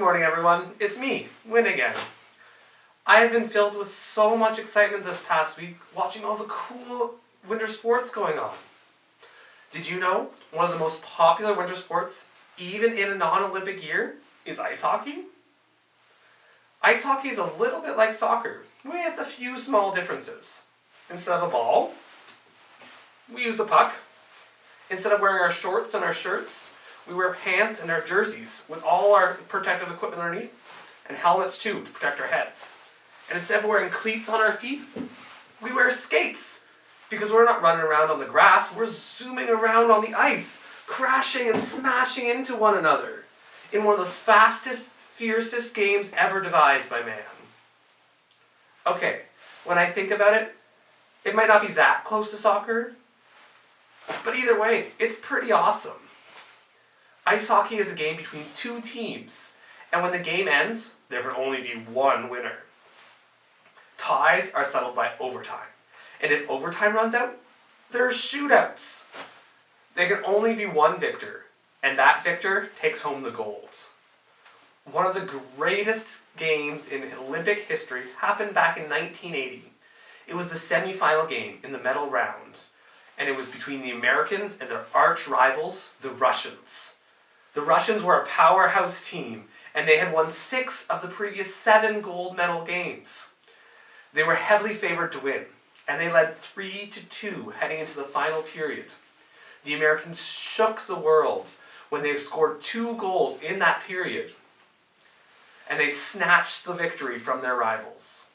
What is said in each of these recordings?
morning, everyone. It's me, Win again. I have been filled with so much excitement this past week watching all the cool winter sports going on. Did you know one of the most popular winter sports, even in a non-Olympic year, is ice hockey? Ice hockey is a little bit like soccer, with a few small differences. Instead of a ball, we use a puck. Instead of wearing our shorts and our shirts, we wear pants and our jerseys with all our protective equipment underneath, and helmets too to protect our heads. And instead of wearing cleats on our feet, we wear skates, because we're not running around on the grass, we're zooming around on the ice, crashing and smashing into one another in one of the fastest, fiercest games ever devised by man. Okay, when I think about it, it might not be that close to soccer, but either way, it's pretty awesome. Ice hockey is a game between two teams, and when the game ends, there can only be one winner. Ties are settled by overtime, and if overtime runs out, there are shootouts. There can only be one victor, and that victor takes home the gold. One of the greatest games in Olympic history happened back in 1980. It was the semi-final game in the medal round, and it was between the Americans and their arch rivals, the Russians. The Russians were a powerhouse team, and they had won 6 of the previous 7 gold medal games. They were heavily favored to win, and they led 3-2 heading into the final period. The Americans shook the world when they scored 2 goals in that period, and they snatched the victory from their rivals.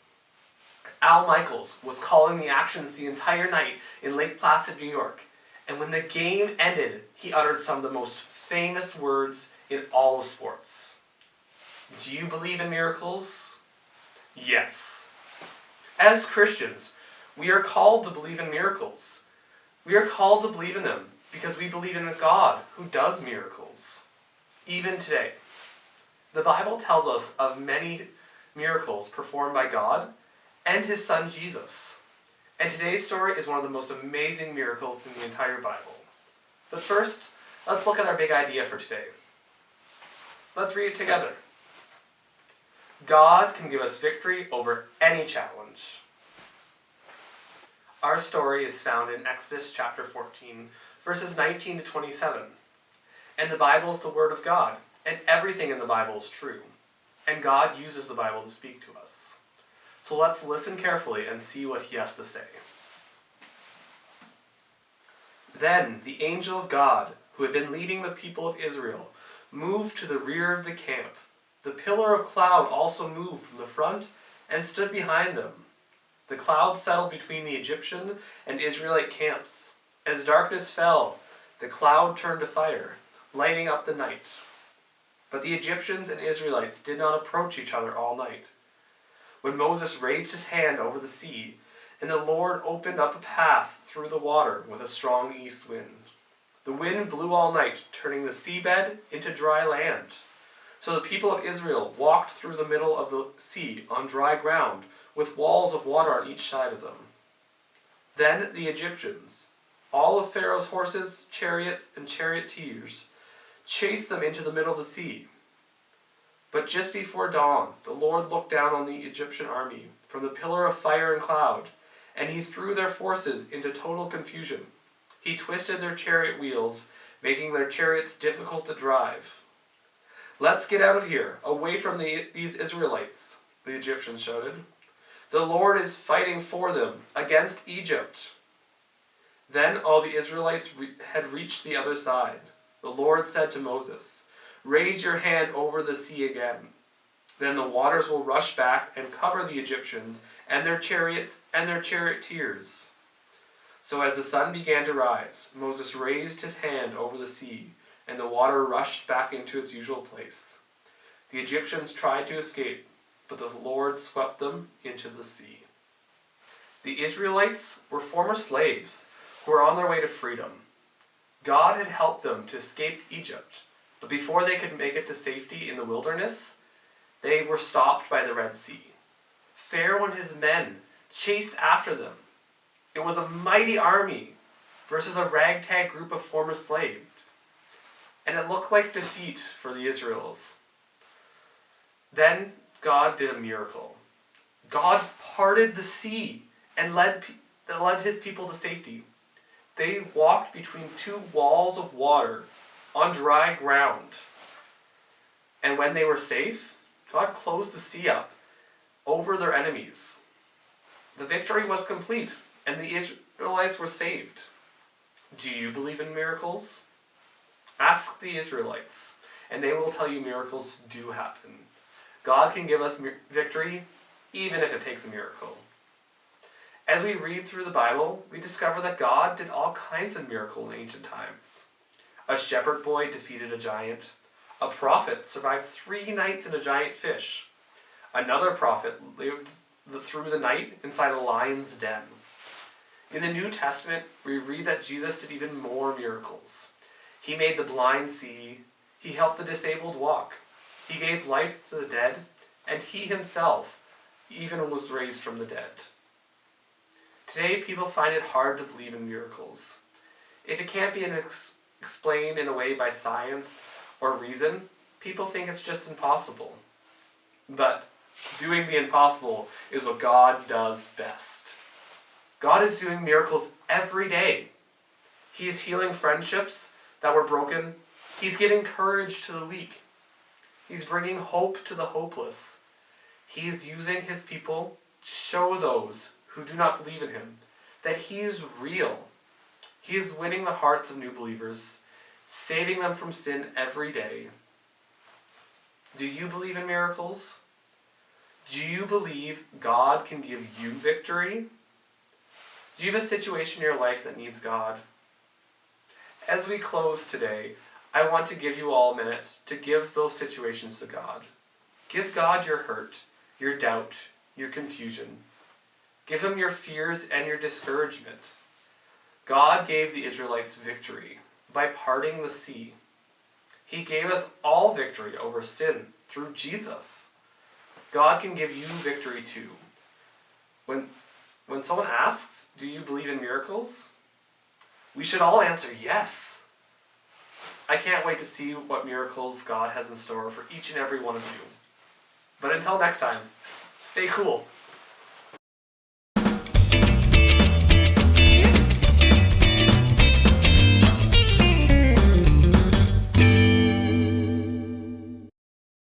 Al Michaels was calling the actions the entire night in Lake Placid, New York, and when the game ended, he uttered some of the most famous words in all of sports. Do you believe in miracles? Yes. As Christians, we are called to believe in miracles. We are called to believe in them because we believe in a God who does miracles. Even today, the Bible tells us of many miracles performed by God and His Son Jesus. And today's story is one of the most amazing miracles in the entire Bible. But first, let's look at our big idea for today. Let's read it together. God can give us victory over any challenge. Our story is found in Exodus chapter 14, verses 19 to 27. And the Bible is the Word of God, and everything in the Bible is true. And God uses the Bible to speak to us. So let's listen carefully and see what He has to say. Then the angel of God, who had been leading the people of Israel, moved to the rear of the camp. The pillar of cloud also moved from the front and stood behind them. The cloud settled between the Egyptian and Israelite camps. As darkness fell, the cloud turned to fire, lighting up the night. But the Egyptians and Israelites did not approach each other all night. When Moses raised his hand over the sea, and the Lord opened up a path through the water with a strong east wind. The wind blew all night, turning the seabed into dry land. So the people of Israel walked through the middle of the sea on dry ground, with walls of water on each side of them. Then the Egyptians, all of Pharaoh's horses, chariots, and charioteers, chased them into the middle of the sea. But just before dawn, the Lord looked down on the Egyptian army from the pillar of fire and cloud, and He threw their forces into total confusion. He twisted their chariot wheels, making their chariots difficult to drive. "Let's get out of here, away from these Israelites," the Egyptians shouted. "The Lord is fighting for them against Egypt." Then all the Israelites had reached the other side. The Lord said to Moses, "Raise your hand over the sea again. Then the waters will rush back and cover the Egyptians and their chariots and their charioteers." So as the sun began to rise, Moses raised his hand over the sea, and the water rushed back into its usual place. The Egyptians tried to escape, but the Lord swept them into the sea. The Israelites were former slaves who were on their way to freedom. God had helped them to escape Egypt, but before they could make it to safety in the wilderness, they were stopped by the Red Sea. Pharaoh and his men chased after them. It was a mighty army versus a ragtag group of former slaves. And it looked like defeat for the Israels. Then God did a miracle. God parted the sea and led his people to safety. They walked between two walls of water on dry ground. And when they were safe, God closed the sea up over their enemies. The victory was complete, and the Israelites were saved. Do you believe in miracles? Ask the Israelites, and they will tell you miracles do happen. God can give us victory, even if it takes a miracle. As we read through the Bible, we discover that God did all kinds of miracles in ancient times. A shepherd boy defeated a giant. A prophet survived 3 nights in a giant fish. Another prophet lived through the night inside a lion's den. In the New Testament, we read that Jesus did even more miracles. He made the blind see. He helped the disabled walk. He gave life to the dead, and he himself even was raised from the dead. Today, people find it hard to believe in miracles. If it can't be explained in a way by science or reason, people think it's just impossible. But doing the impossible is what God does best. God is doing miracles every day. He is healing friendships that were broken. He's giving courage to the weak. He's bringing hope to the hopeless. He is using his people to show those who do not believe in him that he is real. He is winning the hearts of new believers, saving them from sin every day. Do you believe in miracles? Do you believe God can give you victory? Do you have a situation in your life that needs God? As we close today, I want to give you all a minute to give those situations to God. Give God your hurt, your doubt, your confusion. Give him your fears and your discouragement. God gave the Israelites victory by parting the sea. He gave us all victory over sin through Jesus. God can give you victory too. When someone asks, do you believe in miracles? We should all answer yes. I can't wait to see what miracles God has in store for each and every one of you. But until next time, stay cool.